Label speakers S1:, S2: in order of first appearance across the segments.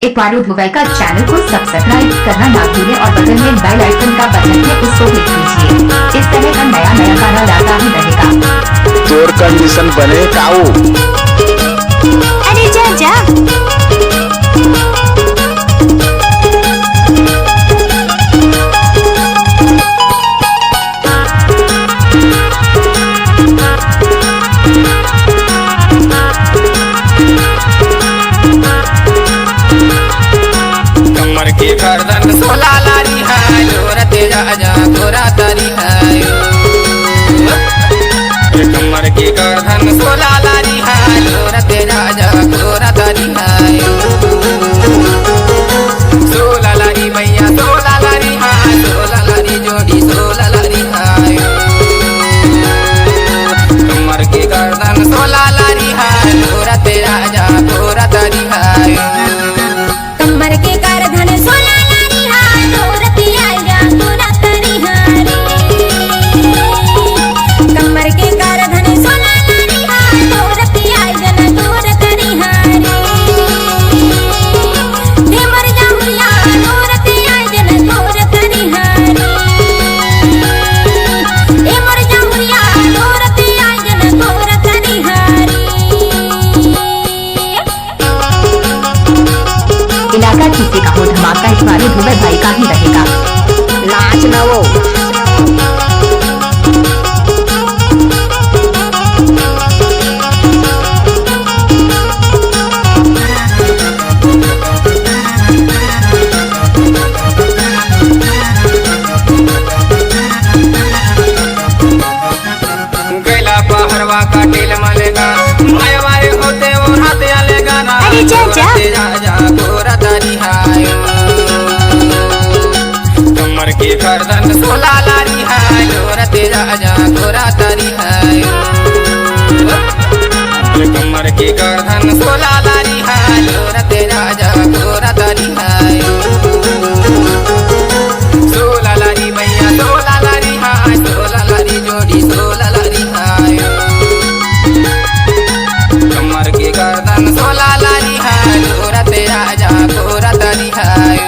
S1: एक बार दुबई का चैनल को सब्सक्राइब करना ना भूलें और बगल में बेल आइकन का बटन है उसको क्लिक कीजिए। इस तरह का नया गाना लाता ही रहेगा।
S2: तोर कंडीशन बने काऊ।
S3: अरे जा जा
S4: कमर के गर्दन सोला लारी है जोर तेजा जा गोरा तारी है कमर के गर्दन सोला लारी है जोर तेजा जा गोरा तारी है सोला लारी भैया सोला लारी है सोला लारी जोड़ी सोला लारी है कमर के गर्दन सोला लारी है जोर तेजा जा गोरा तारी है
S3: कमर के कारधन सोला लारी हाय गोरती आया गोरा तरी हारी कमर के कारधन सोला लारी हाय गोरती आया गोरा तरी हारी हे मर जाऊया गोरती आया गोरा तरी हारी हे मर जाऊया गोरती आया गोरा तरी हारी।
S1: इलाका किसी का हो धमाका इस बार दुबई भाई का ही रहेगा।
S2: नाच ना वो।
S4: गैला पहरवा का टेल मलेगा माय मारे होते वो हाथ आलेगा ना
S3: अरे जा जा।
S4: जा जा गोरा तारी हाय कमर के गर्दन सोला लारी हाय गोरा तेजा जा गोरा तारी हाय कमर के गर्दन सोला लारी हाय गोरा तेजा जा गोरा तारी हाय सोला लारी भैया सोला लारी हाय सोला लारी जोड़ी सोला लारी हाय कमर के गर्दन सोला लारी हाय गोरा तेरा जा गोरा तारी हाय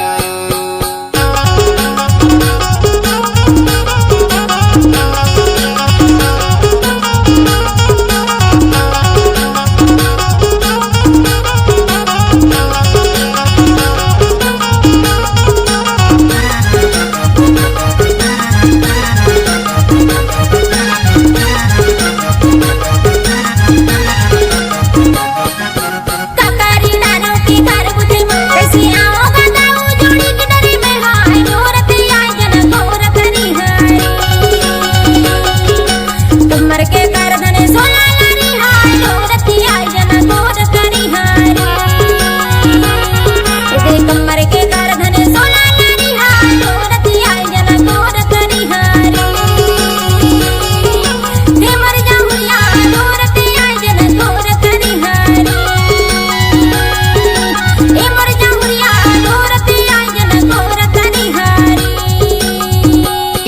S3: ककारी नानो की घर बुझे कैसी आओगा दाऊ जोड़ी की डरी में हाय गोरत आयन गोर करी हाय कमर के गर्दन सोला लारी हाय गोरत आयन गोर करी हाय दे कमर के गर्दन सोला लारी हाय गोरत आयन गोर करी हाय हे मर जाऊया गोरत आयन गोर करी हाय हे मर जाऊया गोरत आयन गोर करी हाय।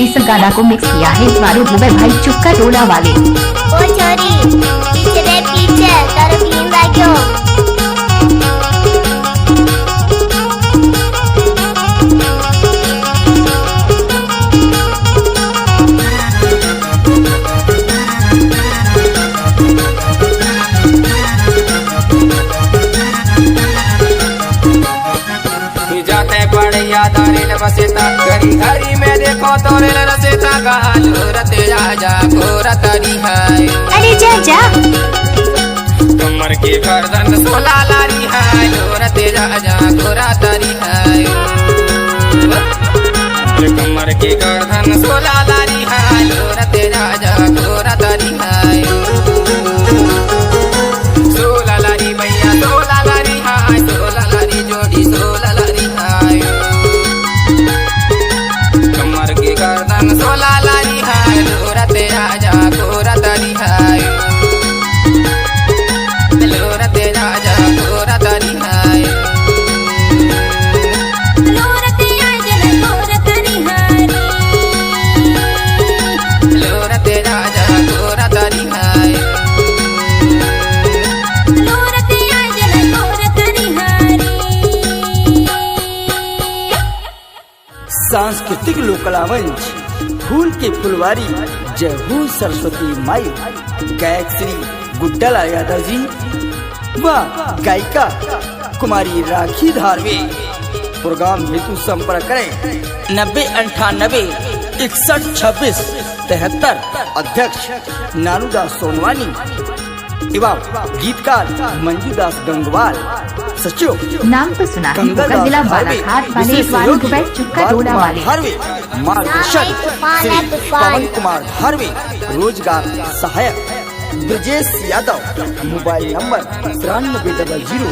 S1: इस गाना को मिक्स किया है इस बार दुबई भाई चुक्का टोला वाले।
S3: ओ छोरी पीछे दे पीछे तारे फिल्म लाग्यो
S4: जाते पड़िया दारिल बसेता घड़ी घड़ी में देखो तो रेल रसेता गालो रते जा जा गोरा तारी हाय
S3: अरे जा जा
S4: कमर के गर्दन सोला लारी हाय गोरा तेजा जा गोरा तारी हाय कमर के गर्दन सोला लारी हाय गोरा तेजा जा गोरा तारी हाय सोला लारी भैया सोला लारी हाय सोला लारी जोड़ी सोला लारी हाय कमर के गर्दन सोला लारी हाय गोरा तेजा जा गोरा तारी हाय गोरा तेजा जा गोरा तारी हाय
S3: गोरत आयन गोर करी हाय
S5: सांस्कृतिक लोकला मंच फूल के फुलवारी जय हो सरस्वती माई। गायक श्री गुड्डालाल यादव जी व गायिका कुमारी राखी धारवे। प्रोग्राम हेतु संपर्क करें 9098612673। अध्यक्ष नानूदास सोनवानी एवं गीतकार मंजूदास गंगवाल। सचिव
S1: नाम तो सुना है, मुगल जिला बालाघाट वाले वाली दुबई चुक्का डोडा वाले।
S5: मार्गदर्शक श्री पवन कुमार धारवे। रोजगार सहायक ब्रजेश यादव। Mobile number 9300